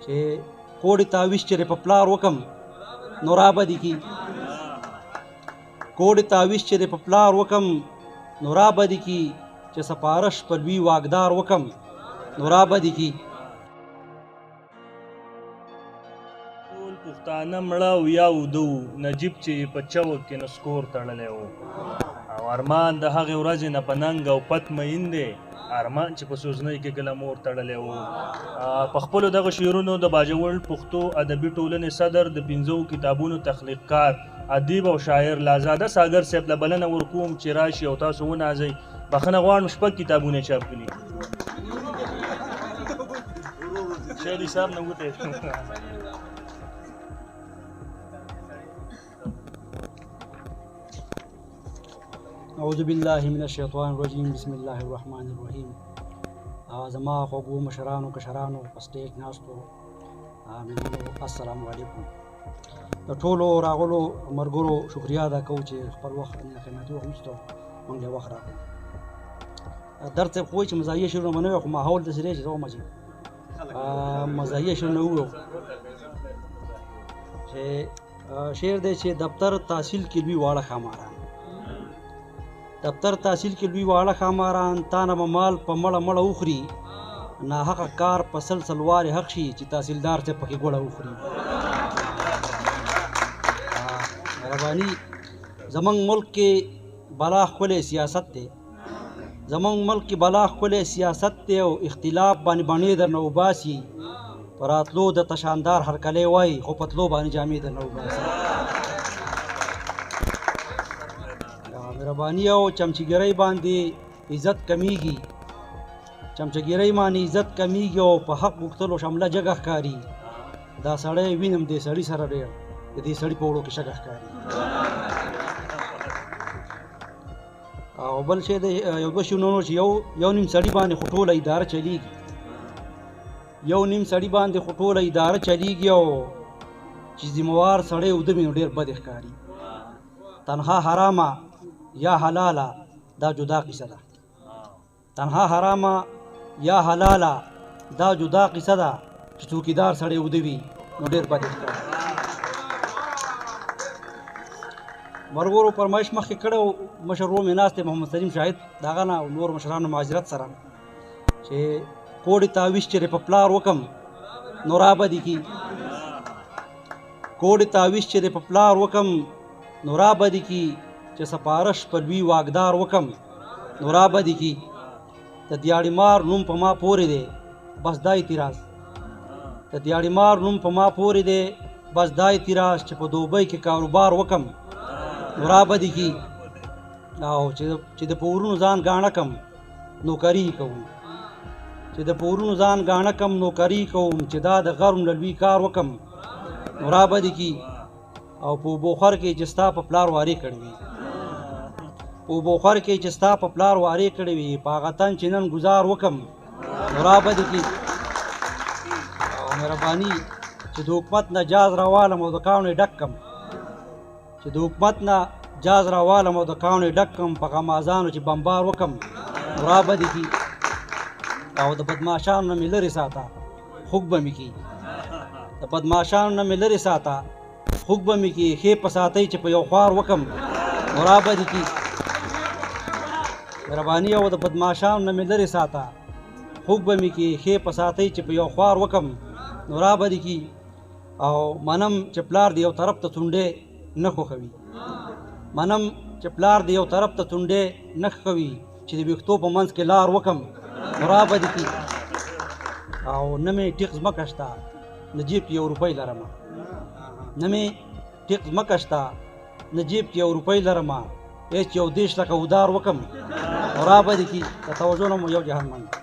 چې کوډې تاویز چېرې په پلار وکم نو رابدي کی کوډې تاویز چېرې په پلار وکم نو رابدي کی چې سپارش په لوی واګدار وکم نو رابدي کی ټول پښتانه مړه او یا وده وو نجیب چې په چوک کې نسکور تړلی و او ارمان د هغې ورځې نه په ننګ او پت مین دی ارمان چې په سوزنۍ کې کله مور تړلی و په خپلو دغه شعرونو د باجوړ پښتو ادبي ټولنې صدر د 5 کتابونو تخلیقکار ادیب او شاعر لازاده ساګر صاحب له بلنه ورکوم چې راشي او تاسو ونازئ بخښنه غواړم 6 کتابونه چاپ کړي شعري صاحب نه وته اعوذ بالله من الشیطان الرجیم بسم الله الرحمن الرحیم زما خوږو مشرانو کشرانو په سټیج ناستو مېلمنو السلام علیکم د ټولو راغلو ملګرو شکریا ادا کوو چې خپل وخت قیمتي وخت ویستو موږ له وخت راغلو درد صاحب خو چې مزاحیه شعرونه به نه وي خو ماحول داسې دی چې زه ومه چې مزاحیه شعرونه وویو چې شعر دی چې دفتر تحصیل کې لوی واړه ښاماران دفتر تحصیل کې لوی واړه ښاماران تا نه به مال په مړه مړه وخوري ناحقه کار په سلسل وارې حق شي چې تحصیلدار ته پکې ګوړه وخوري مهرباني زمونږ ملک کې بلا ښکلی سیاست دی زمونږ ملک کې بلا ښکلی سیاست دی او اختلاف باندې باڼې درنه وباسي په راتلو د تشاندار هرکلی وایي خو په تلو باندې جامې درنه وباسي مهرباني او چمچګرۍ باندې عزت کمیږي چمچګرۍ باندې عزت کمیږي او په حق غوښتلو شمله جګه ښکاري دا سړی وینم دې سړي سره ډېر د دې سړي په وړو کې شګه ښکاري او بل شی د یو دوه شیونو چې یو نیم سړي باندې خو ټوله اداره چلیږي یو نیم سړي باندې خو ټوله اداره چلیږي او چې ذمهوار سړی اوده وي نو ډېر بد ښکاري تنها حرامه یا حلاله دا جدا قصه ده تنها حرامه یا حلاله دا جدا قصه ده چې څوکیدار سړی اوده وي نو ډېر بد ښکاري مرګورو فرمایش مخکې کړی مشر ورور مې ناست دی محمد سلیم شاهد د هغه نه او نور مشرانو معذرت سره چې کوډې تاویز چېرې په پلار وکم نو رابدي کی کوډې تاویز چېرې په پلار وکم نو رابدي کی چې سپارش په لوی واګدار وکم نو رابدي کی د دیاړي مار نوم په ما پورې دی بس دا اعتراض د دیاړي مار نوم په ما پورې دی بس دا اعتراض چې په دوبۍ کې کاروبار وکم نو رابدي کی او چې د پورونو ځان ګاڼه کم نوکري کوم چې د پورونو ځان ګاڼه کم نوکري کوم چې دا د غرم له لوی کار وکم نو رابدي کی او په بوخر کې چې ستا په پلار وارې کړی وي په بوخر کې چې ستا په پلار وارې کړی وي په هغه تن چې نن ګزار وکم نو رابدي کی او مهرباني چې د حکومت نه جاز راوالم او د کاڼو ډک کم چې د حکومت نه جاز راوالم او د کاڼو ډک کم په غمازانو چې بمبار وکم نو رابدي کی او د بدماشانو نه مې لرې ساته خوږ به مې کي د بدماشانو نه مې لرې ساته خوږ به مې کي ښې په ساتئ چې په یو خوار وکم نو رابدي کی مهرباني او د بدماشانو نه مې لرې ساته خوږ به مې کي ښې په ساتئ چې په یو خوار وکم نو رابدي کی او منم چې پلار د یو طرف ته څونډې نه خوښوي منم چې پلار د یو طرف ته څونډې نه خوښوي چې د ویښتو په منځ کې لار وکم نو رابدي کی او نه مې ټیک ځمکه شته نه جیب کې 1 روپۍ لرمه نه مې ټیک ځمکه شته نه جیب کې 1 روپۍ لرمه هېڅ یو 10 لکه ودار وکم نو رابدي کی د توجه نه مو یو جهان منم